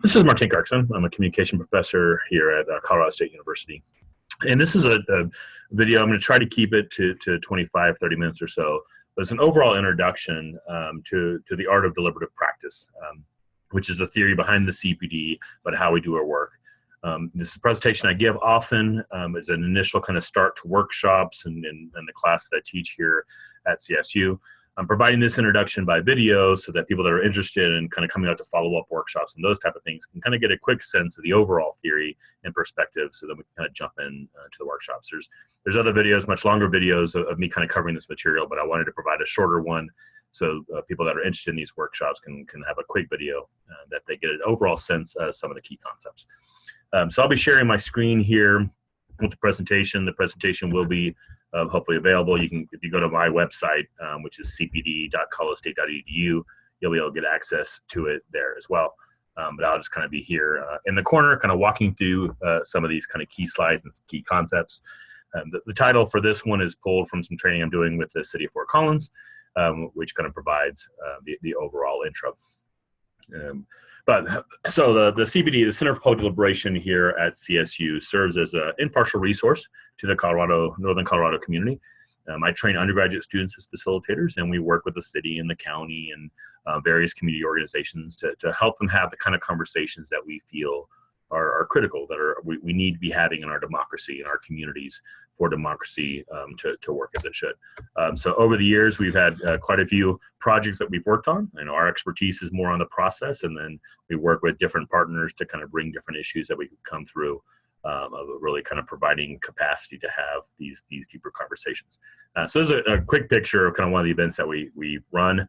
This is Martin Garkson. I'm a communication professor here at Colorado State University. And this is a video. I'm going to try to keep it to 25, 30 minutes or so. But it's an overall introduction to the art of deliberative practice, which is the theory behind the CPD, but how we do our work. This is a presentation I give often as an initial kind of start to workshops and the class that I teach here at CSU. I'm providing this introduction by video so that people that are interested in kind of coming out to follow-up workshops and those type of things can kind of get a quick sense of the overall theory and perspective, so that we can kind of jump in to the workshops. There's other videos, much longer videos of me kind of covering this material, but I wanted to provide a shorter one so people that are interested in these workshops can have a quick video that they get an overall sense of some of the key concepts. So I'll be sharing my screen here with the presentation. The presentation will be hopefully available. You can, if you go to my website, which is cpd.colorado.state.edu, you'll be able to get access to it there as well. But I'll just kind of be here in the corner, kind of walking through some of these kind of key slides and key concepts. The title for this one is pulled from some training I'm doing with the City of Fort Collins, which kind of provides the overall intro. So the CPD, the Center for Public Deliberation here at CSU, serves as an impartial resource to the Northern Colorado community. I train undergraduate students as facilitators, and we work with the city and the county and various community organizations to help them have the kind of conversations that we feel are critical, that we need to be having in our democracy, in our communities, for democracy to work as it should. So over the years, we've had quite a few projects that we've worked on. I know our expertise is more on the process, and then we work with different partners to kind of bring different issues that we can come through, of really kind of providing capacity to have these deeper conversations. So this is a quick picture of kind of one of the events that we run.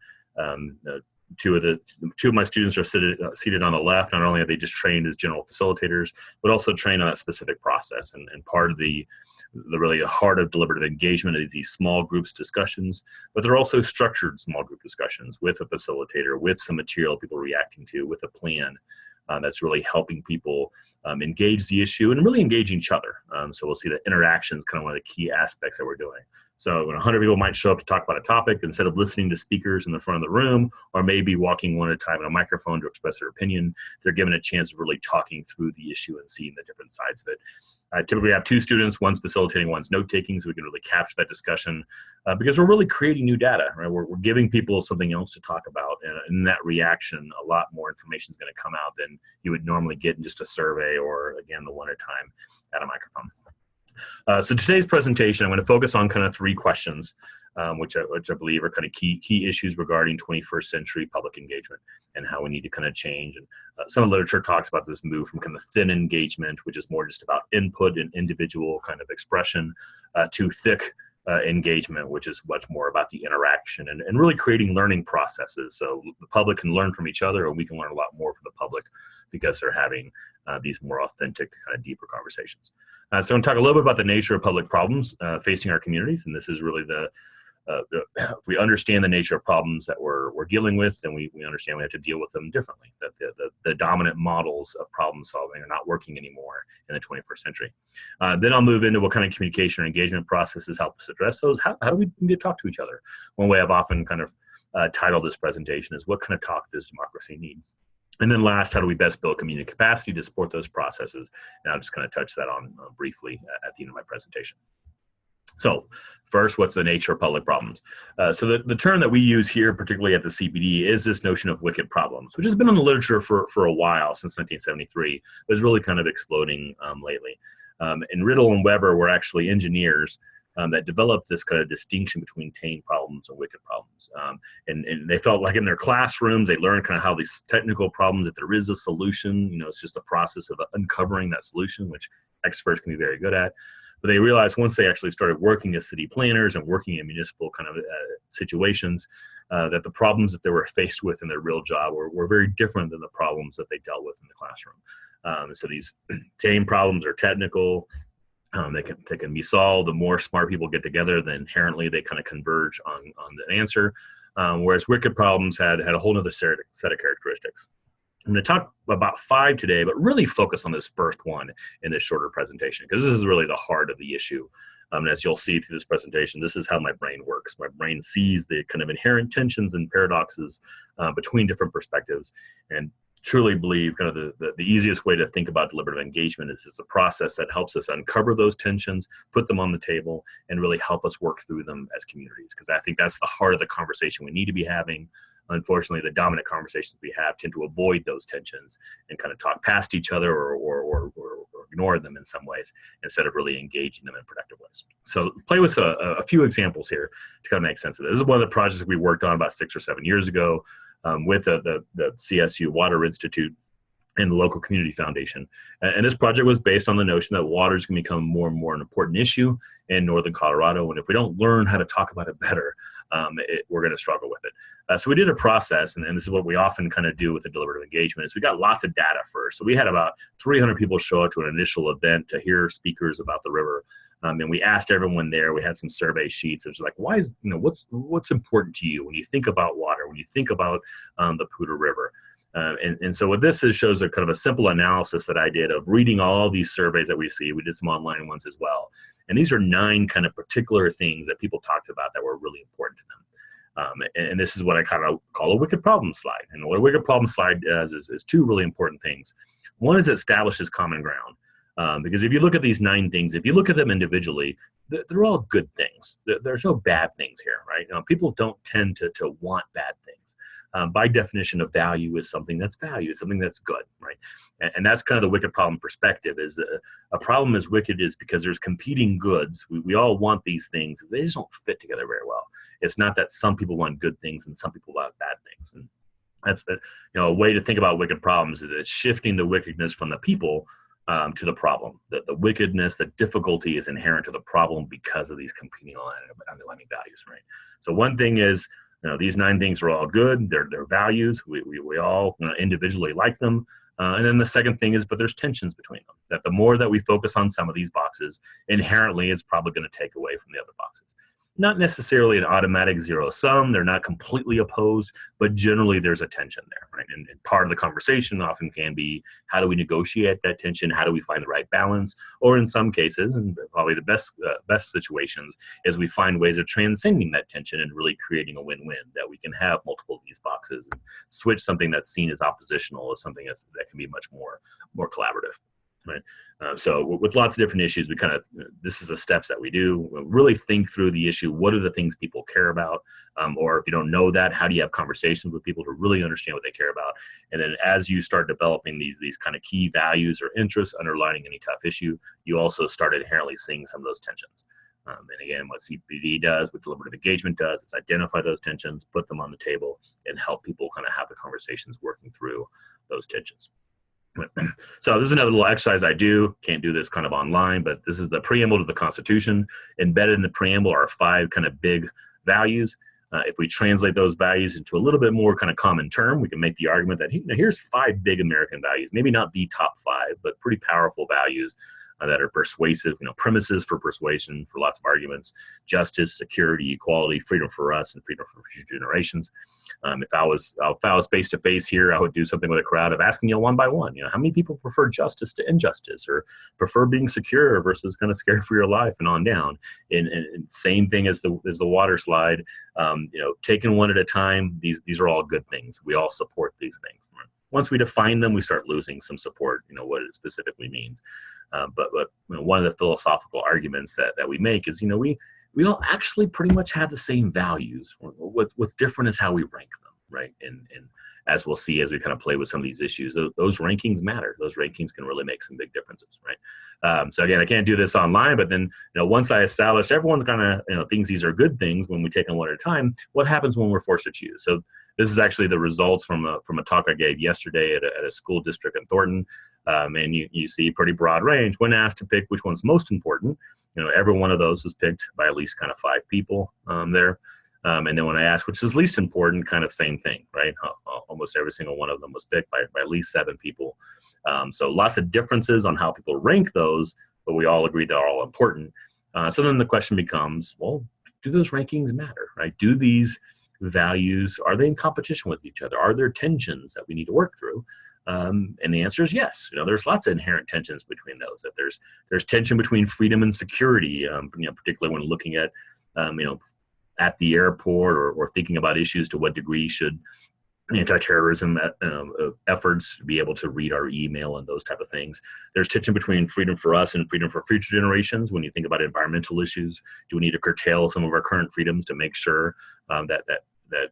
Two of my students are seated on the left. Not only are they just trained as general facilitators, but also trained on that specific process. And part of the really heart of deliberative engagement is these small groups discussions, but they're also structured small group discussions with a facilitator, with some material people reacting to, with a plan that's really helping people engage the issue and really engage each other. So we'll see that interaction is kind of one of the key aspects that we're doing. So when 100 people might show up to talk about a topic, instead of listening to speakers in the front of the room, or maybe walking one at a time in a microphone to express their opinion, they're given a chance of really talking through the issue and seeing the different sides of it. I typically have two students, one's facilitating, one's note-taking, so we can really capture that discussion because we're really creating new data, right? We're giving people something else to talk about, and in that reaction, a lot more information is going to come out than you would normally get in just a survey or, again, the one at a time at a microphone. So today's presentation, I'm going to focus on kind of three questions, which I believe are kind of key issues regarding 21st century public engagement and how we need to kind of change. And some of the literature talks about this move from kind of thin engagement, which is more just about input and individual kind of expression, to thick engagement, which is much more about the interaction and really creating learning processes. So the public can learn from each other, and we can learn a lot more from the public because they're having these more authentic, kind of deeper conversations. So I'm going to talk a little bit about the nature of public problems facing our communities, and this is really if we understand the nature of problems that we're dealing with, then we understand we have to deal with them differently, that the dominant models of problem solving are not working anymore in the 21st century. Then I'll move into what kind of communication or engagement processes help us address those. How do we need to talk to each other? One way I've often kind of titled this presentation is, what kind of talk does democracy need? And then last, how do we best build community capacity to support those processes? And I'll just kind of touch that on briefly at the end of my presentation. So first, what's the nature of public problems? So the term that we use here, particularly at the CPD, is this notion of wicked problems, which has been in the literature for a while, since 1973, but is really kind of exploding lately. And Riddle and Weber were actually engineers that developed this kind of distinction between tame problems and wicked problems. And they felt like in their classrooms, they learned kind of how these technical problems, if there is a solution, it's just a process of uncovering that solution, which experts can be very good at. But they realized once they actually started working as city planners and working in municipal kind of situations, that the problems that they were faced with in their real job were very different than the problems that they dealt with in the classroom. So these tame problems are technical. They can be solved. The more smart people get together, then inherently they kind of converge on the answer. Whereas wicked problems had a whole other set of characteristics. I'm going to talk about 5 today, but really focus on this first one in this shorter presentation, because this is really the heart of the issue. And as you'll see through this presentation, this is how my brain works. My brain sees the kind of inherent tensions and paradoxes between different perspectives and truly believe kind of the easiest way to think about deliberative engagement is it's a process that helps us uncover those tensions, put them on the table, and really help us work through them as communities. Because I think that's the heart of the conversation we need to be having. Unfortunately, the dominant conversations we have tend to avoid those tensions and kind of talk past each other or ignore them in some ways instead of really engaging them in productive ways. So play with a few examples here to kind of make sense of this. This is one of the projects that we worked on about 6 or 7 years ago with the CSU Water Institute and the local community foundation. And this project was based on the notion that water is going to become more and more an important issue in northern Colorado. And if we don't learn how to talk about it better, we're going to struggle with it. So we did a process, and this is what we often kind of do with the deliberative engagement, is we got lots of data first. So we had about 300 people show up to an initial event to hear speakers about the river. And we asked everyone there, we had some survey sheets. It was like, why is, what's important to you when you think about water, when you think about the Poudre River? And so what this is shows a kind of a simple analysis that I did of reading all these surveys that we see. We did some online ones as well. And these are 9 kind of particular things that people talked about that were really important to them. And this is what I kind of call a wicked problem slide. And what a wicked problem slide does is 2 really important things. One is it establishes common ground. Because if you look at these 9 things, if you look at them individually, they're all good things. There's no bad things here, right? People don't tend to want bad things. By definition of value is something that's valued, something that's good, right? And that's kind of the wicked problem perspective, is a problem is wicked is because there's competing goods. We all want these things. They just don't fit together very well. It's not that some people want good things and some people want bad things. And that's a way to think about wicked problems is it's shifting the wickedness from the people to the problem. The wickedness, the difficulty is inherent to the problem because of these competing underlying values, right? So one thing is, these 9 things are all good. They're values. We all individually like them. And then the second thing is, but there's tensions between them. That the more that we focus on some of these boxes, inherently it's probably going to take away from the other boxes. Not necessarily an automatic zero sum. They're not completely opposed, but generally there's a tension there, right? And part of the conversation often can be, how do we negotiate that tension? How do we find the right balance? Or in some cases, and probably the best situations, is we find ways of transcending that tension and really creating a win-win, that we can have multiple of these boxes and switch something that's seen as oppositional as something that can be much more collaborative. Right. So with lots of different issues, this is the steps that we do. We really think through the issue. What are the things people care about? Or if you don't know that, how do you have conversations with people to really understand what they care about? And then as you start developing these kind of key values or interests underlining any tough issue, you also start inherently seeing some of those tensions. And again, what CPD does, what deliberative engagement does, is identify those tensions, put them on the table, and help people kind of have the conversations working through those tensions. So this is another little exercise I do. Can't do this kind of online, but this is the preamble to the Constitution. Embedded in the preamble are 5 kind of big values. If we translate those values into a little bit more kind of common term, we can make the argument that here's 5 big American values. Maybe not the top 5, but pretty powerful values that are persuasive, premises for persuasion for lots of arguments: justice, security, equality, freedom for us, and freedom for future generations. If I was face to face here, I would do something with a crowd of asking one by one, how many people prefer justice to injustice, or prefer being secure versus kind of scared for your life, and on down. And same thing as the water slide. Taking one at a time. These are all good things. We all support these things. Once we define them, we start losing some support. What it specifically means. But one of the philosophical arguments that we make is, we all actually pretty much have the same values. What's different is how we rank them, right? And as we'll see as we kind of play with some of these issues, those rankings matter. Those rankings can really make some big differences, right? So again, I can't do this online, but then once I establish everyone's kind of thinks these are good things when we take them one at a time, what happens when we're forced to choose? So this is actually the results from a talk I gave yesterday at a school district in Thornton. And you see pretty broad range. When asked to pick which one's most important, every one of those was picked by at least kind of 5 people there. And then when I asked which is least important, kind of same thing, right? Almost every single one of them was picked by at least 7 people. So lots of differences on how people rank those, but we all agree they're all important. So then the question becomes, well, do those rankings matter, right? Do these values, are they in competition with each other? Are there tensions that we need to work through? And the answer is yes. There's lots of inherent tensions between those. That there's tension between freedom and security, particularly when looking at, at the airport or thinking about issues to what degree should anti-terrorism efforts, to be able to read our email and those type of things. There's tension between freedom for us and freedom for future generations. When you think about environmental issues, do we need to curtail some of our current freedoms to make sure that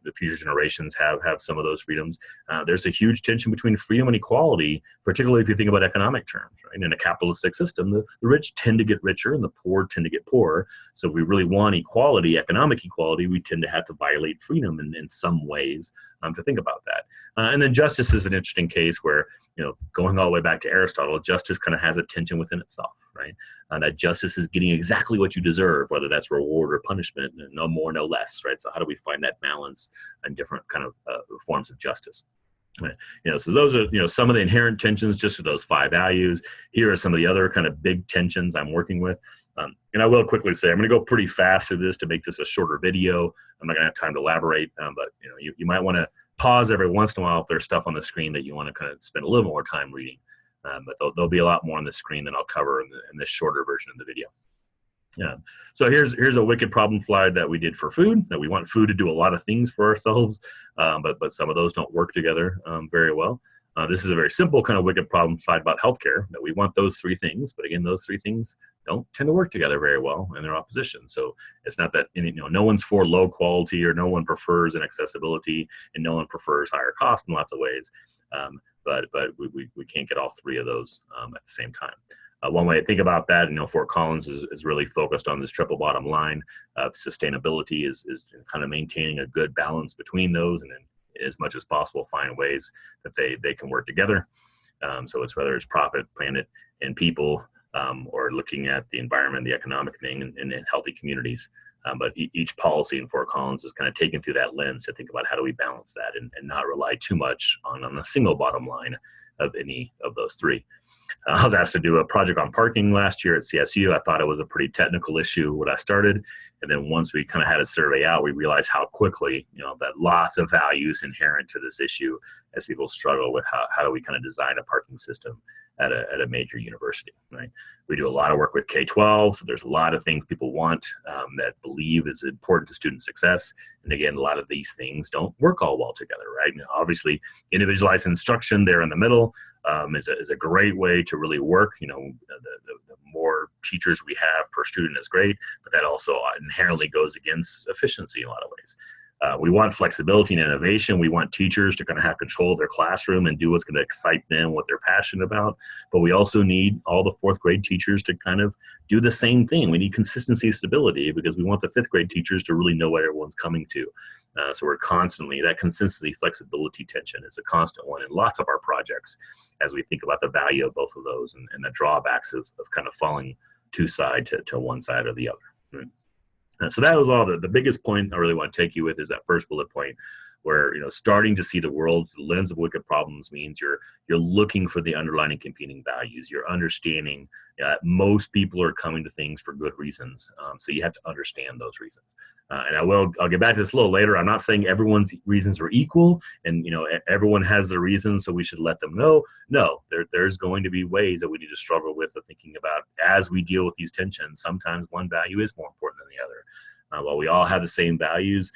the future generations have some of those freedoms? There's a huge tension between freedom and equality, particularly if you think about economic terms. Right? In a capitalistic system, the rich tend to get richer and the poor tend to get poorer. So if we really want equality, economic equality, we tend to have to violate freedom in some ways, to think about that. And then justice is an interesting case where, going all the way back to Aristotle, justice kind of has a tension within itself, right? That justice is getting exactly what you deserve, whether that's reward or punishment, no more, no less, right? So how do we find that balance in different kind of forms of justice? Right. So those are, some of the inherent tensions just to those 5 values. Here are some of the other kind of big tensions I'm working with. And I will quickly say, I'm going to go pretty fast through this to make this a shorter video. I'm not going to have time to elaborate, but you might want to pause every once in a while if there's stuff on the screen that you want to kind of spend a little more time reading. But there'll be a lot more on the screen than I'll cover in this shorter version of the video. Yeah. So here's a wicked problem slide that we did for food, that we want food to do a lot of things for ourselves, but some of those don't work together very well. This is a very simple kind of wicked problem slide about healthcare, that we want those 3 things, but again, those 3 things don't tend to work together very well, and they're opposition. So it's not that, no one's for low quality, or no one prefers inaccessibility, and no one prefers higher cost in lots of ways. But we can't get all 3 of those at the same time. One way to think about that, Fort Collins is really focused on this triple bottom line. Sustainability is kind of maintaining a good balance between those, and then as much as possible find ways that they can work together. So it's whether it's profit, planet, and people, or looking at the environment, the economic thing, and healthy communities. But each policy in Fort Collins is kind of taken through that lens to think about how do we balance that and not rely too much on a single bottom line of any of those 3. I was asked to do a project on parking last year at CSU. I thought it was a pretty technical issue when I started. And then once we kind of had a survey out, we realized how quickly, that lots of values inherent to this issue as people struggle with how do we kind of design a parking system at a major university, right? We do a lot of work with K-12, so there's a lot of things people want that believe is important to student success. And again, a lot of these things don't work all well together, right? Obviously, individualized instruction there in the middle is a great way to really work. The more teachers we have per student is great, but that also inherently goes against efficiency in a lot of ways. We want flexibility and innovation. We want teachers to kind of have control of their classroom and do what's going to excite them, what they're passionate about. But we also need all the 4th grade teachers to kind of do the same thing. We need consistency and stability because we want the 5th grade teachers to really know what everyone's coming to. So we're constantly, that consistency, flexibility tension is a constant one in lots of our projects as we think about the value of both of those and the drawbacks of kind of falling too side to one side or the other. Right? So that was all the biggest point I really want to take you with is that first bullet point where, starting to see the world through the lens of wicked problems means you're looking for the underlying competing values. You're understanding most people are coming to things for good reasons. So you have to understand those reasons. And I'll get back to this a little later. I'm not saying everyone's reasons are equal and, everyone has their reasons, so we should let them know. No, there's going to be ways that we need to struggle with thinking about as we deal with these tensions. Sometimes one value is more important than the other. While we all have the same values,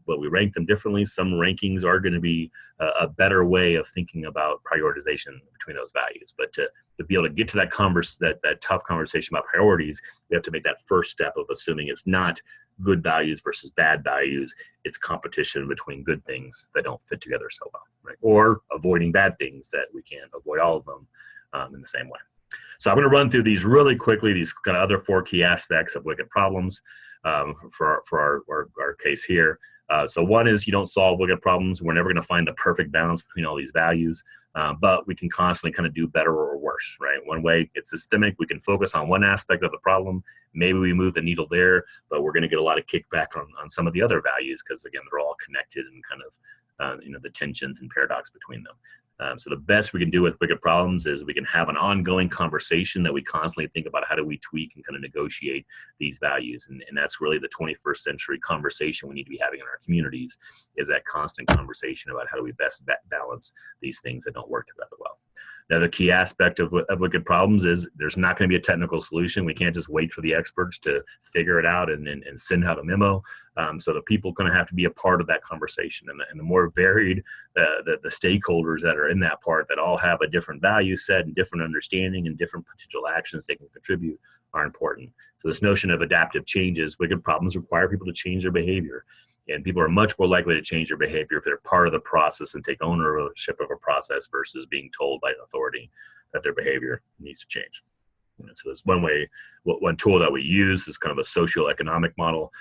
but we rank them differently, some rankings are going to be a better way of thinking about prioritization between those values. But to be able to get to that tough conversation about priorities, we have to make that first step of assuming it's not good values versus bad values. It's competition between good things that don't fit together so well, right? Or avoiding bad things that we can't avoid all of them in the same way. So I'm going to run through these really quickly, these kind of other 4 key aspects of wicked problems. For our case here. So one is you don't solve wicked problems. We're never going to find the perfect balance between all these values, but we can constantly kind of do better or worse, right? One way it's systemic. We can focus on one aspect of the problem. Maybe we move the needle there, but we're going to get a lot of kickback on some of the other values because, again, they're all connected and kind of, the tensions and paradox between them. So the best we can do with wicked problems is we can have an ongoing conversation that we constantly think about how do we tweak and kind of negotiate these values. And that's really the 21st century conversation we need to be having in our communities is that constant conversation about how do we best balance these things that don't work together well. The other key aspect of wicked problems is there's not going to be a technical solution. We can't just wait for the experts to figure it out and send out a memo. So the people are going to have to be a part of that conversation, and the more varied the stakeholders that are in that part, that all have a different value set and different understanding and different potential actions they can contribute, are important. So this notion of adaptive changes, wicked problems require people to change their behavior. And people are much more likely to change their behavior if they're part of the process and take ownership of a process versus being told by an authority that their behavior needs to change. So it's one tool that we use is kind of a socio-economic model.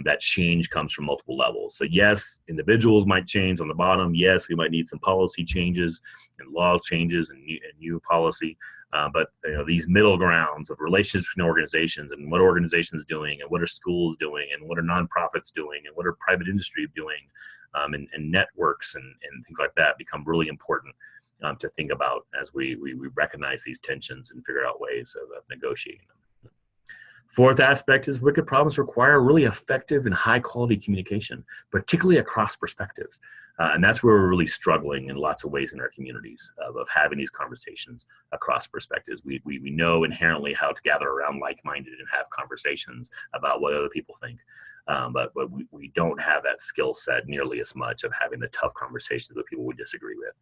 That change comes from multiple levels. So yes, individuals might change on the bottom. Yes, we might need some policy changes and law changes and new policy. But these middle grounds of relationships between organizations, and what organizations doing, and what are schools doing, and what are nonprofits doing, and what are private industry doing, and networks and things like that become really important to think about as we recognize these tensions and figure out ways of negotiating them. Fourth aspect is wicked problems require really effective and high quality communication, particularly across perspectives. And that's where we're really struggling in lots of ways in our communities of having these conversations across perspectives. We know inherently how to gather around like-minded and have conversations about what other people think. But we don't have that skill set nearly as much of having the tough conversations with people we disagree with.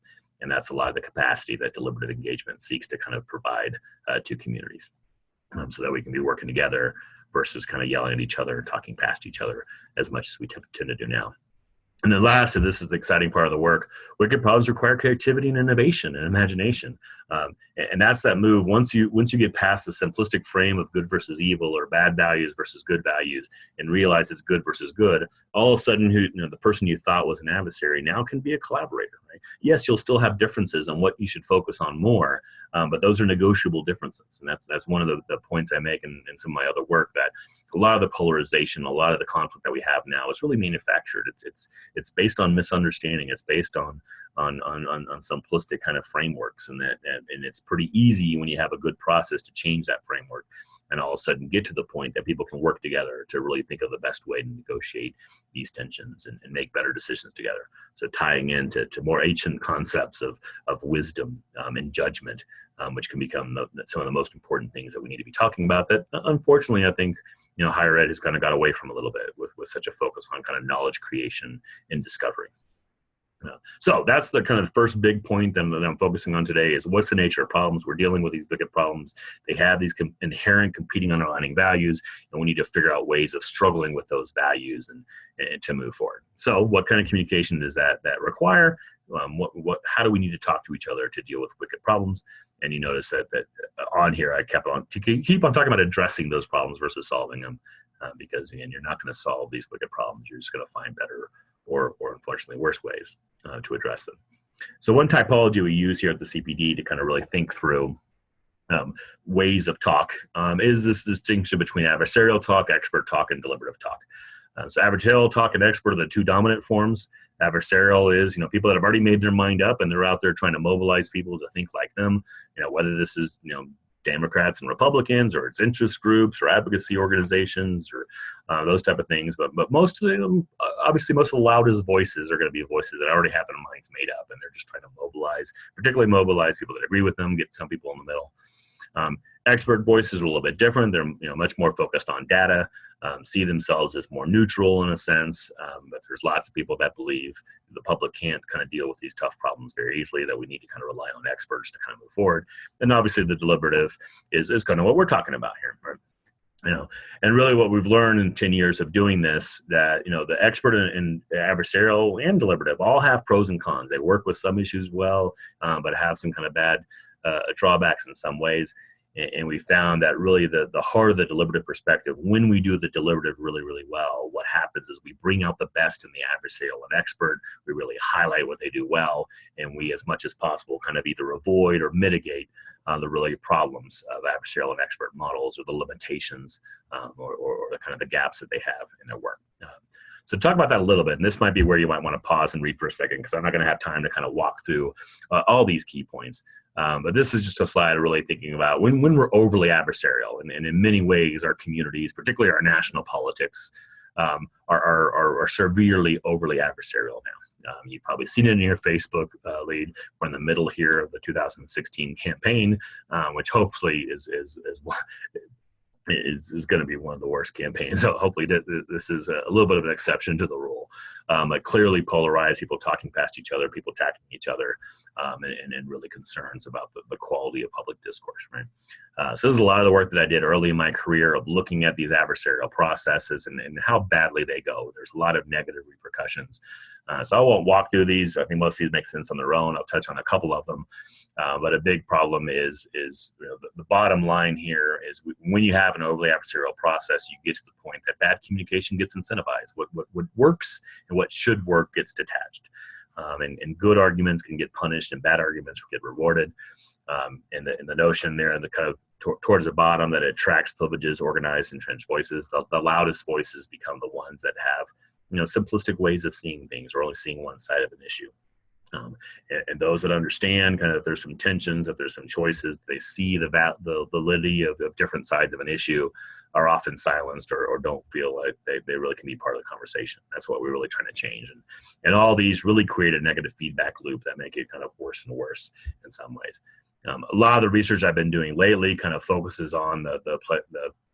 And that's a lot of the capacity that deliberative engagement seeks to kind of provide to communities. So that we can be working together versus kind of yelling at each other and talking past each other as much as we tend to do now. And then last, and this is the exciting part of the work, wicked problems require creativity and innovation and imagination. And that's that move. Once you get past the simplistic frame of good versus evil or bad values versus good values and realize it's good versus good, all of a sudden the person you thought was an adversary now can be a collaborator. Right? Yes, you'll still have differences on what you should focus on more, but those are negotiable differences. And that's one of the points I make in some of my other work, that a lot of the polarization, a lot of the conflict that we have now is really manufactured. It's based on misunderstanding. It's based on simplistic kind of frameworks, and it's pretty easy when you have a good process to change that framework and all of a sudden get to the point that people can work together to really think of the best way to negotiate these tensions and make better decisions together. So tying into more ancient concepts of wisdom and judgment, which can become some of the most important things that we need to be talking about, that unfortunately I think higher ed has kind of got away from a little bit with such a focus on kind of knowledge creation and discovery. So that's the kind of the first big point that I'm focusing on today is what's the nature of problems. We're dealing with these wicked problems. They have these inherent competing underlying values, and we need to figure out ways of struggling with those values and to move forward. So what kind of communication does that require? How do we need to talk to each other to deal with wicked problems? And you notice that on here, I keep on talking about addressing those problems versus solving them, because again, you're not going to solve these wicked problems. You're just going to find better or unfortunately worse ways to address them. So one typology we use here at the CPD to kind of really think through ways of talk is this distinction between adversarial talk, expert talk, and deliberative talk. So adversarial talk and expert are the two dominant forms. Adversarial is, people that have already made their mind up and they're out there trying to mobilize people to think like them, whether this is, Democrats and Republicans, or it's interest groups or advocacy organizations or those type of things. But most of them, obviously most of the loudest voices are going to be voices that already have their minds made up, and they're just trying to particularly mobilize people that agree with them, get some people in the middle. Expert voices are a little bit different. They're much more focused on data, see themselves as more neutral in a sense, but there's lots of people that believe the public can't kind of deal with these tough problems very easily, that we need to kind of rely on experts to kind of move forward. And obviously the deliberative is kind of what we're talking about here, right? And really what we've learned in 10 years of doing this, that, the expert and adversarial and deliberative all have pros and cons. They work with some issues well, but have some kind of bad drawbacks in some ways. And we found that really the heart of the deliberative perspective, when we do the deliberative really, really well, what happens is we bring out the best in the adversarial and expert. We really highlight what they do well, and we, as much as possible, kind of either avoid or mitigate the really problems of adversarial and expert models, or the limitations or the kind of the gaps that they have in their work. So talk about that a little bit, and this might be where you might want to pause and read for a second, because I'm not going to have time to kind of walk through all these key points. But this is just a slide really thinking about when we're overly adversarial, and in many ways our communities, particularly our national politics, are severely overly adversarial now. You've probably seen it in your Facebook lead. We're in the middle here of the 2016 campaign, which hopefully is going to be one of the worst campaigns. So hopefully this is a little bit of an exception to the rule. Like clearly polarized, people talking past each other, people attacking each other, and really concerns about the quality of public discourse, right? So this is a lot of the work that I did early in my career of looking at these adversarial processes and how badly they go. There's a lot of negative repercussions. So I won't walk through these. I think most of these make sense on their own. I'll touch on a couple of them. But a big problem is the bottom line here is when you have an overly adversarial process, you get to the point that bad communication gets incentivized. What works and what should work gets detached. And good arguments can get punished and bad arguments will get rewarded. And the notion there and the kind of towards the bottom that it attracts privileges, organized, entrenched voices. The loudest voices become the ones that have simplistic ways of seeing things or only seeing one side of an issue. And those that understand kind of there's some tensions, if there's some choices, they see the validity of different sides of an issue are often silenced or don't feel like they really can be part of the conversation. That's what we're really trying to change. And all these really create a negative feedback loop that make it kind of worse and worse in some ways. A lot of the research I've been doing lately kind of focuses on the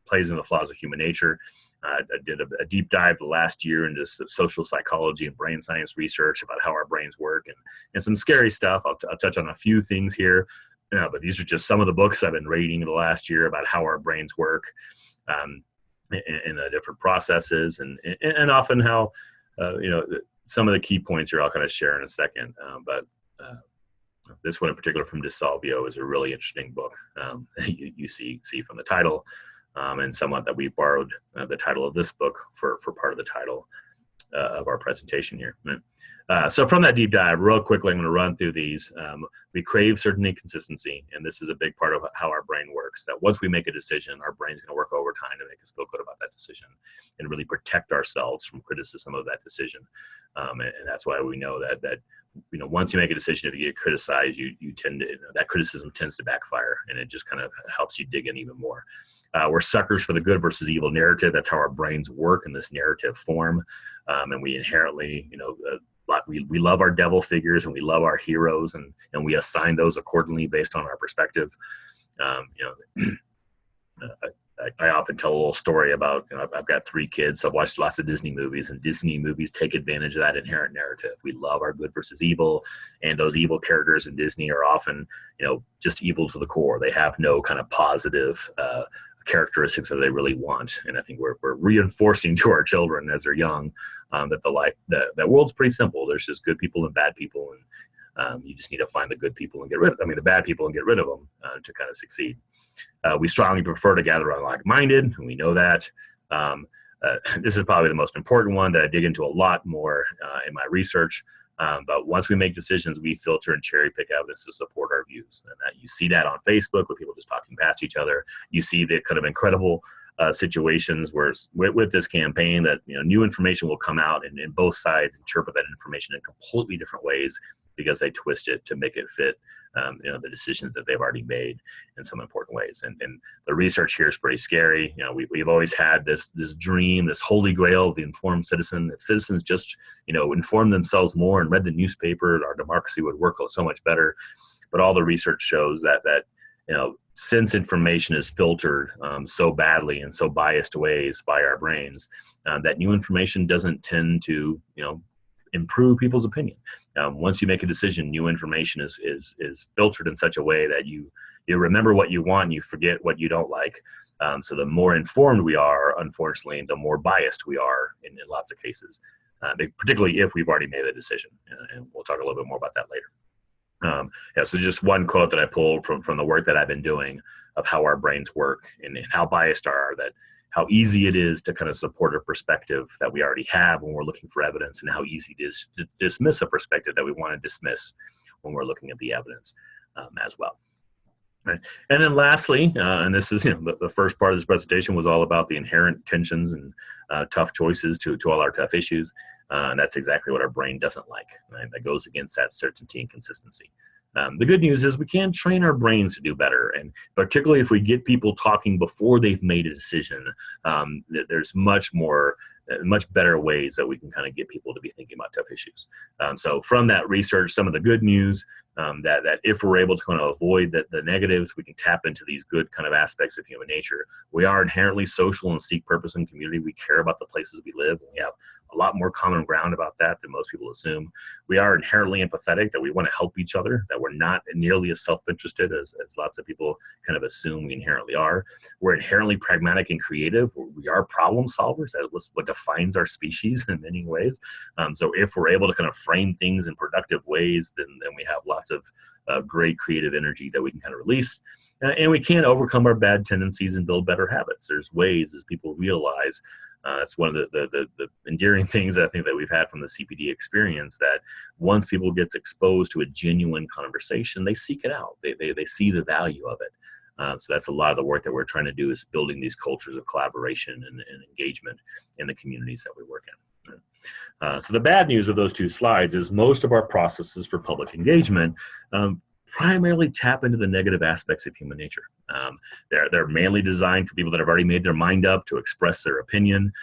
plays and the flaws of human nature. I did a deep dive last year into social psychology and brain science research about how our brains work and some scary stuff. I'll touch on a few things here, but these are just some of the books I've been reading in the last year about how our brains work in the different processes and often how, some of the key points here I'll kind of share in a second. But this one in particular from DeSalvio is a really interesting book. You see from the title. And somewhat that we borrowed the title of this book for part of the title of our presentation here. So from that deep dive, real quickly, I'm going to run through these. We crave certainty and consistency, and this is a big part of how our brain works, that once we make a decision, our brain's going to work overtime to make us feel good about that decision and really protect ourselves from criticism of that decision. And that's why we know that once you make a decision, if you get criticized, you tend to, that criticism tends to backfire, and it just kind of helps you dig in even more. We're suckers for the good versus evil narrative. That's how our brains work in this narrative form. And we inherently, we love our devil figures and we love our heroes and we assign those accordingly based on our perspective. I often tell a little story about, I've got 3 kids, so I've watched lots of Disney movies, and Disney movies take advantage of that inherent narrative. We love our good versus evil, and those evil characters in Disney are often, just evil to the core. They have no kind of positive characteristics that they really want. And I think we're reinforcing to our children as they're young that that world's pretty simple. There's just good people and bad people, and you just need to find the good people and the bad people and get rid of them to kind of succeed. We strongly prefer to gather around like-minded, and we know that. This is probably the most important one that I dig into a lot more in my research. But once we make decisions, we filter and cherry pick evidence to support our views. And that you see that on Facebook with people just talking past each other. You see the kind of incredible situations where with this campaign that new information will come out and both sides interpret that information in completely different ways because they twist it to make it fit the decisions that they've already made in some important ways. And the research here is pretty scary. We've always had this dream, this holy grail of the informed citizen. If citizens just, informed themselves more and read the newspaper, our democracy would work so much better. But all the research shows that since information is filtered so badly in so biased ways by our brains, that new information doesn't tend to, improve people's opinion. Once you make a decision, new information is filtered in such a way that you remember what you want and you forget what you don't like. So the more informed we are, unfortunately, the more biased we are in lots of cases, particularly if we've already made a decision. And we'll talk a little bit more about that later. So just one quote that I pulled from the work that I've been doing of how our brains work and how biased are, that how easy it is to kind of support a perspective that we already have when we're looking for evidence, and how easy it is to dismiss a perspective that we want to dismiss when we're looking at the evidence as well. Right. And then lastly, and this is, the first part of this presentation was all about the inherent tensions and tough choices to all our tough issues. And that's exactly what our brain doesn't like, right? That goes against that certainty and consistency. The good news is we can train our brains to do better, and particularly if we get people talking before they've made a decision, there's much more much better ways that we can kind of get people to be thinking about tough issues. So from that research, some of the good news, that if we're able to kind of avoid the negatives, we can tap into these good kind of aspects of human nature. We are inherently social and seek purpose in community. We care about the places we live. We have a lot more common ground about that than most people assume. We are inherently empathetic, that we want to help each other, that we're not nearly as self-interested as lots of people kind of assume we inherently are. We're inherently pragmatic and creative. We are problem solvers. That's what defines our species in many ways. So if we're able to kind of frame things in productive ways, then we have lots of great creative energy that we can kind of release. And we can overcome our bad tendencies and build better habits. There's ways, as people realize, it's one of the endearing things I think that we've had from the CPD experience, that once people get exposed to a genuine conversation, they seek it out. They see the value of it. So that's a lot of the work that we're trying to do, is building these cultures of collaboration and engagement in the communities that we work in. So the bad news of those two slides is most of our processes for public engagement primarily tap into the negative aspects of human nature. They're mainly designed for people that have already made their mind up to express their opinion.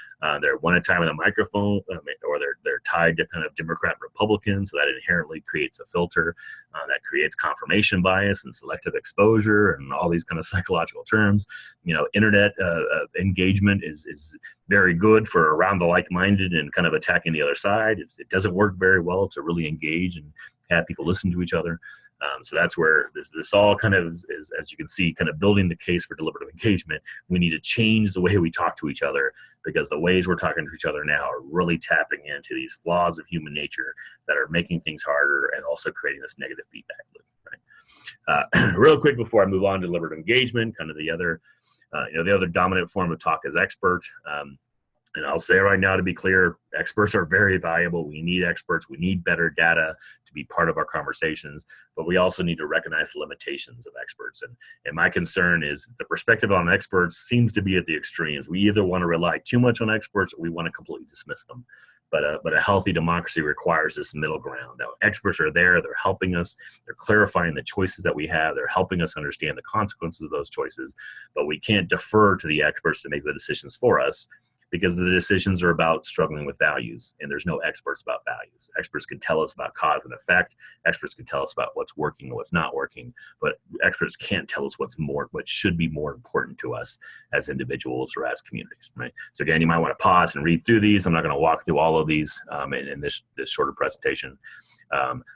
They're one at a time with a microphone, or they're tied to kind of Democrat and Republican, so that inherently creates a filter that creates confirmation bias and selective exposure and all these kind of psychological terms. Internet engagement is very good for around the like-minded and kind of attacking the other side. It doesn't work very well to really engage and have people listen to each other. So that's where this all kind of is, as you can see, kind of building the case for deliberative engagement. We need to change the way we talk to each other, because the ways we're talking to each other now are really tapping into these flaws of human nature that are making things harder and also creating this negative feedback loop. Right? Real quick before I move on to deliberative engagement, kind of the other dominant form of talk is expert. And I'll say right now, to be clear, experts are very valuable. We need experts. We need better data to be part of our conversations, but we also need to recognize the limitations of experts. And my concern is the perspective on experts seems to be at the extremes. We either want to rely too much on experts, or we want to completely dismiss them. But a healthy democracy requires this middle ground. Now, experts are there. They're helping us. They're clarifying the choices that we have. They're helping us understand the consequences of those choices. But we can't defer to the experts to make the decisions for us, because the decisions are about struggling with values, and there's no experts about values. Experts can tell us about cause and effect. Experts can tell us about what's working and what's not working, but experts can't tell us what should be more important to us as individuals or as communities, right? So again, you might want to pause and read through these. I'm not going to walk through all of these in this shorter presentation.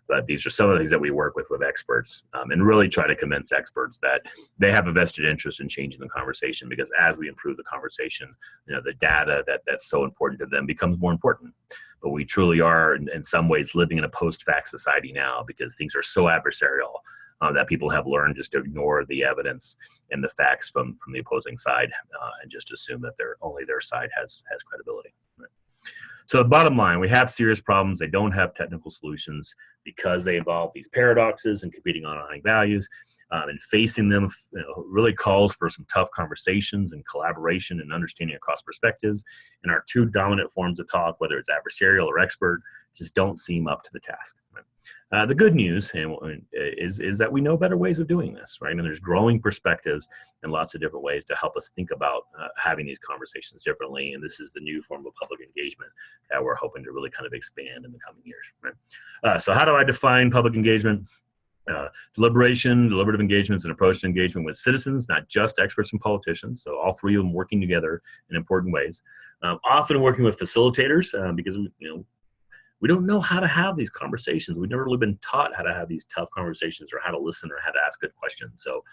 But these are some of the things that we work with experts, and really try to convince experts that they have a vested interest in changing the conversation, because as we improve the conversation, the data that's so important to them becomes more important. But we truly are, in some ways, living in a post-fact society now, because things are so adversarial that people have learned just to ignore the evidence and the facts from the opposing side, and just assume that only their side has credibility. Right? So the bottom line, we have serious problems. They don't have technical solutions because they involve these paradoxes and competing underlying values. And facing them really calls for some tough conversations and collaboration and understanding across perspectives. And our two dominant forms of talk, whether it's adversarial or expert, just don't seem up to the task. Right? The good news is that we know better ways of doing this, right? And there's growing perspectives and lots of different ways to help us think about having these conversations differently. And this is the new form of public engagement that we're hoping to really kind of expand in the coming years. Right? So how do I define public engagement? Deliberation, deliberative engagement is an approach to engagement with citizens, not just experts and politicians. So all three of them working together in important ways. Often working with facilitators because we don't know how to have these conversations. We've never really been taught how to have these tough conversations, or how to listen, or how to ask good questions. So,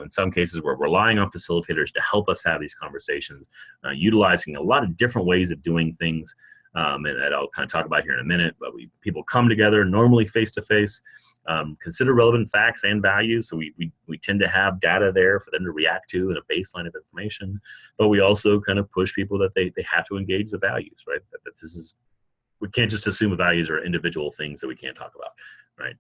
in some cases, we're relying on facilitators to help us have these conversations, utilizing a lot of different ways of doing things, and that I'll kind of talk about here in a minute. But people come together, normally face-to-face, consider relevant facts and values. So we tend to have data there for them to react to, and a baseline of information. But we also kind of push people that they have to engage the values, right? That we can't just assume the values are individual things that we can't talk about, right?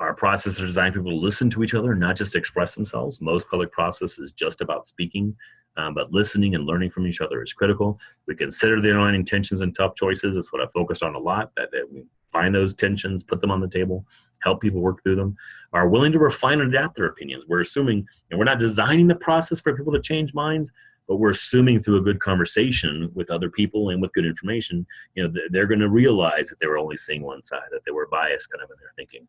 Our processes are designed for people to listen to each other, not just express themselves. Most public process is just about speaking, but listening and learning from each other is critical. We consider the underlying intentions and tough choices. That's what I focused on a lot, that we find those tensions, put them on the table, help people work through them, are willing to refine and adapt their opinions. We're assuming, and we're not designing the process for people to change minds, but we're assuming through a good conversation with other people and with good information, they're going to realize that they were only seeing one side, that they were biased kind of in their thinking.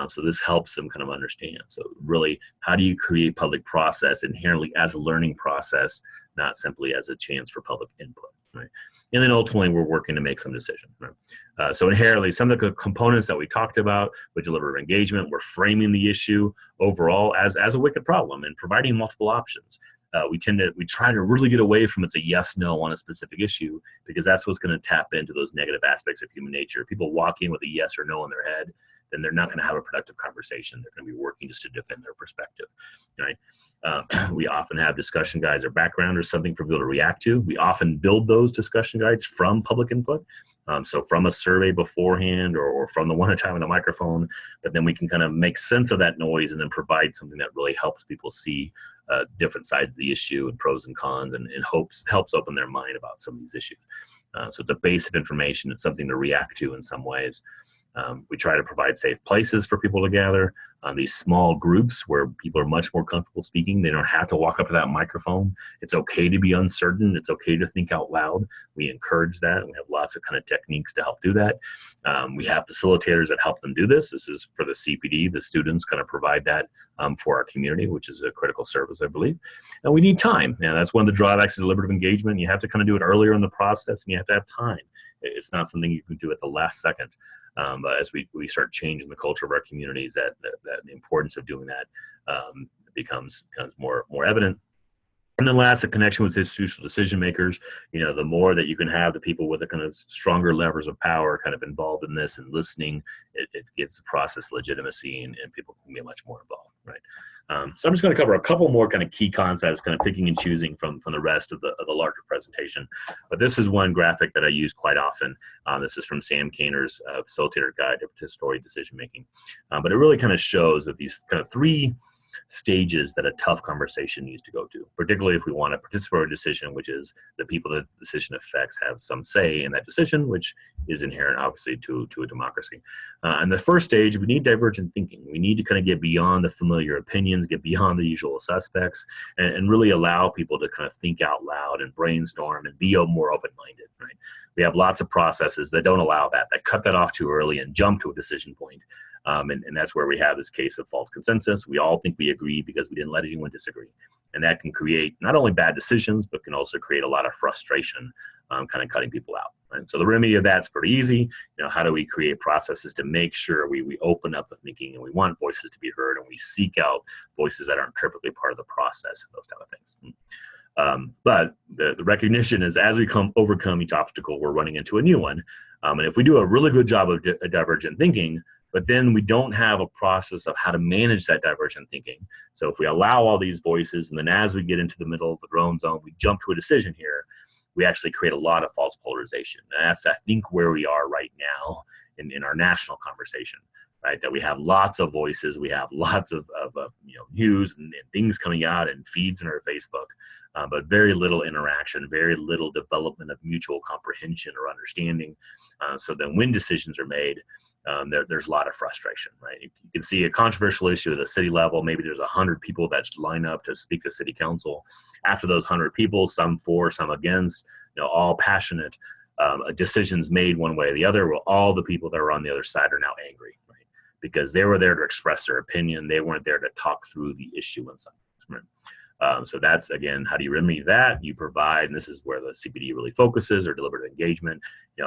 So this helps them kind of understand. So really, how do you create public process inherently as a learning process, not simply as a chance for public input, right? And then ultimately, we're working to make some decision. Right? So inherently, some of the components that we talked about with deliberative engagement, we're framing the issue overall as a wicked problem and providing multiple options. We try to really get away from it's a yes, no on a specific issue, because that's what's going to tap into those negative aspects of human nature. People walk in with a yes or no in their head, then they're not going to have a productive conversation. They're going to be working just to defend their perspective, right? We often have discussion guides or background or something for people to react to. We often build those discussion guides from public input. So from a survey beforehand or from the one at a time on the microphone, but then we can kind of make sense of that noise and then provide something that really helps people see different sides of the issue and pros and cons, and helps open their mind about some of these issues. So it's a base of information. It's something to react to in some ways. We try to provide safe places for people to gather, these small groups where people are much more comfortable speaking. They don't have to walk up to that microphone. It's okay to be uncertain. It's okay to think out loud. We encourage that. We have lots of kind of techniques to help do that. We have facilitators that help them do this. This is for the CPD. The students kind of provide that for our community, which is a critical service, I believe. And we need time. And that's one of the drawbacks of deliberative engagement. You have to kind of do it earlier in the process, and you have to have time. It's not something you can do at the last second. But as we start changing the culture of our communities, that the importance of doing that becomes more evident. And then last, the connection with institutional decision makers. The more that you can have the people with the kind of stronger levers of power kind of involved in this and listening, it gives the process legitimacy, and people can be much more involved, right? So I'm just going to cover a couple more kind of key concepts, kind of picking and choosing from the rest of the larger presentation. But this is one graphic that I use quite often. This is from Sam Kainer's Facilitator Guide to Participatory Decision Making. But it really kind of shows that these kind of three stages that a tough conversation needs to go to, particularly if we want a participatory decision, which is the people that the decision affects have some say in that decision, which is inherent, obviously, to a democracy. And the first stage, we need divergent thinking. We need to kind of get beyond the familiar opinions, get beyond the usual suspects, and really allow people to kind of think out loud and brainstorm and be more open-minded, right? We have lots of processes that don't allow that cut that off too early and jump to a decision point. And that's where we have this case of false consensus. We all think we agree because we didn't let anyone disagree. And that can create not only bad decisions, but can also create a lot of frustration, kind of cutting people out. And so the remedy of that's pretty easy. How do we create processes to make sure we open up the thinking, and we want voices to be heard, and we seek out voices that aren't typically part of the process, and those type of things. But the recognition is, as we overcome each obstacle, we're running into a new one. And if we do a really good job of divergent thinking, but then we don't have a process of how to manage that divergent thinking. So if we allow all these voices, and then as we get into the middle of the drone zone, we jump to a decision here, we actually create a lot of false polarization. And that's, I think, where we are right now in our national conversation, right? That we have lots of voices, we have lots of news and things coming out and feeds in our Facebook, but very little interaction, very little development of mutual comprehension or understanding. So then when decisions are made, there's a lot of frustration, right? You can see a controversial issue at the city level. Maybe there's 100 people that line up to speak to city council. After those 100 people, some for, some against, all passionate, decisions made one way or the other. Well, all the people that are on the other side are now angry, right? Because they were there to express their opinion. They weren't there to talk through the issue and something, right? So that's, again, how do you remedy that? You provide, and this is where the CPD really focuses, or deliberative engagement.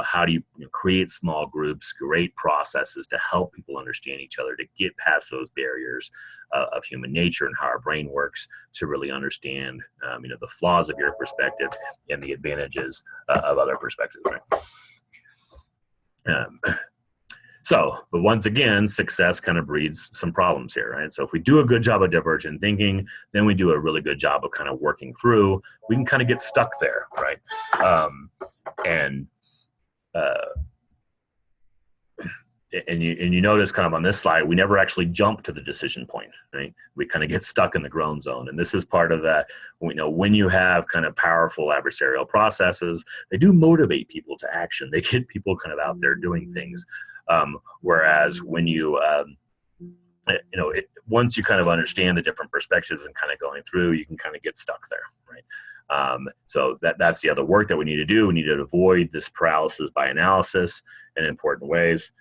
How do you create small groups, create processes to help people understand each other, to get past those barriers of human nature and how our brain works, to really understand, the flaws of your perspective and the advantages of other perspectives, right? But once again, success kind of breeds some problems here, right? So if we do a good job of divergent thinking, then we do a really good job of kind of working through, we can kind of get stuck there, right? And you notice kind of on this slide, we never actually jump to the decision point, right? We kind of get stuck in the groan zone. And this is part of that, when you have kind of powerful adversarial processes, they do motivate people to action. They get people kind of out there doing things. Whereas when you, once you kind of understand the different perspectives and kind of going through, you can kind of get stuck there, right? So that's the other work that we need to do. We need to avoid this paralysis by analysis in important ways.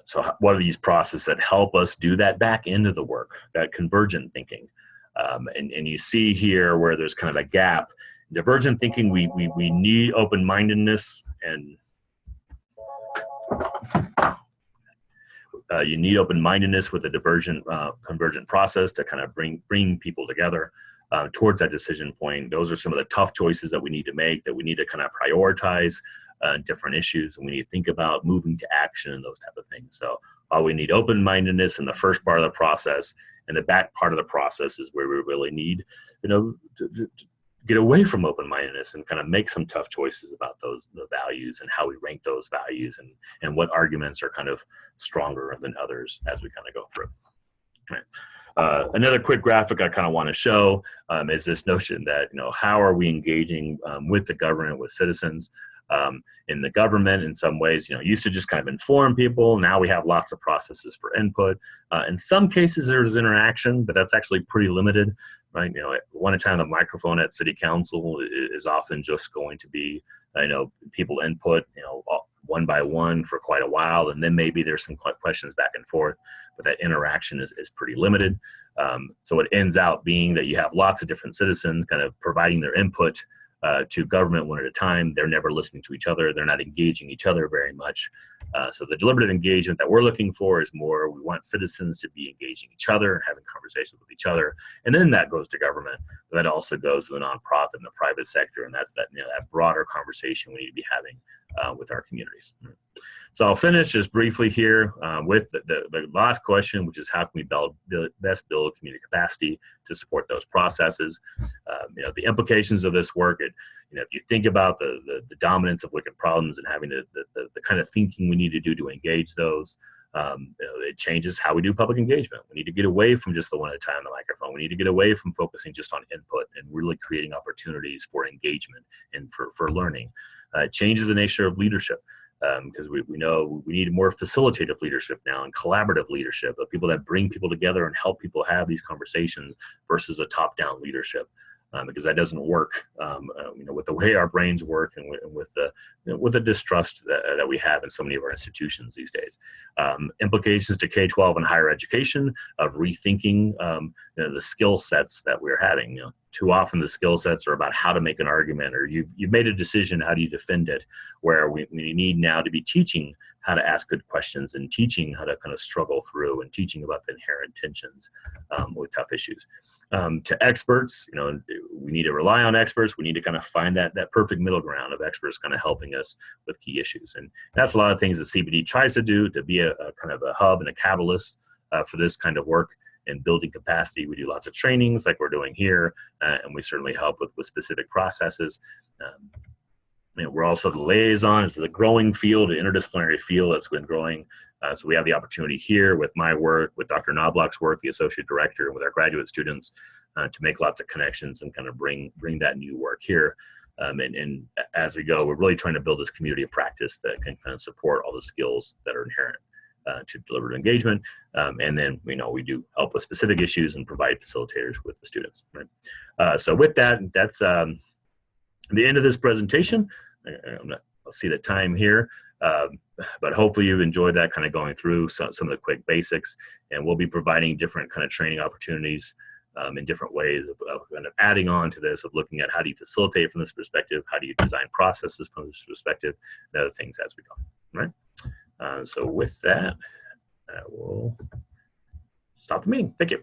So what are these processes that help us do that back into the work, that convergent thinking? And you see here where there's kind of a gap. Divergent thinking, we need open-mindedness, and you need open-mindedness with a convergent process to kind of bring people together towards that decision point. Those are some of the tough choices that we need to make, that we need to kind of prioritize different issues, and we need to think about moving to action and those type of things. So we need open-mindedness in the first part of the process, and the back part of the process is where we really need, to get away from open-mindedness and kind of make some tough choices about the values and how we rank those values, and what arguments are kind of stronger than others as we kind of go through. Another quick graphic I kind of want to show is this notion that, how are we engaging with the government, with citizens? In the government, in some ways, used to just kind of inform people. Now we have lots of processes for input. In some cases, there's interaction, but that's actually pretty limited, right? At one time, the microphone at City Council is often just going to be, people input, one by one for quite a while, and then maybe there's some questions back and forth, but that interaction is pretty limited. So it ends out being that you have lots of different citizens kind of providing their input to government one at a time. They're never listening to each other. They're not engaging each other very much. So the deliberative engagement that we're looking for is more, we want citizens to be engaging each other and having conversations with each other. And then that goes to government. But that also goes to the nonprofit and the private sector. And that's that broader conversation we need to be having with our communities. So I'll finish just briefly here with the last question, which is how can we best build community capacity to support those processes? The implications of this work, if you think about the dominance of wicked problems and having the kind of thinking we need to do to engage those, it changes how we do public engagement. We need to get away from just the one at a time on the microphone. We need to get away from focusing just on input and really creating opportunities for engagement and for learning. It changes the nature of leadership. Because we know we need more facilitative leadership now and collaborative leadership of people that bring people together and help people have these conversations versus a top-down leadership, because that doesn't work, with the way our brains work and with the distrust that we have in so many of our institutions these days. Implications to K-12 and higher education of rethinking the skill sets that we're having. Too often the skill sets are about how to make an argument, or you've made a decision, how do you defend it, where we need now to be teaching how to ask good questions and teaching how to kind of struggle through and teaching about the inherent tensions with tough issues. To experts, we need to rely on experts. We need to kind of find that perfect middle ground of experts kind of helping us with key issues. And that's a lot of things that CBD tries to do, to be a kind of a hub and a catalyst for this kind of work and building capacity. We do lots of trainings like we're doing here, and we certainly help with specific processes. We're also the liaison. It's a growing field, an interdisciplinary field that's been growing. So we have the opportunity here with my work, with Dr. Knobloch's work, the associate director, and with our graduate students to make lots of connections and kind of bring that new work here. And as we go, we're really trying to build this community of practice that can kind of support all the skills that are inherent to deliberative engagement. And then we do help with specific issues and provide facilitators with the students. Right? So with that, that's the end of this presentation. I'll see the time here, but hopefully you've enjoyed that, kind of going through some of the quick basics, and we'll be providing different kind of training opportunities in different ways of kind of adding on to this, of looking at how do you facilitate from this perspective, how do you design processes from this perspective, and other things as we go. Right? So with that, I will stop the meeting. Thank you.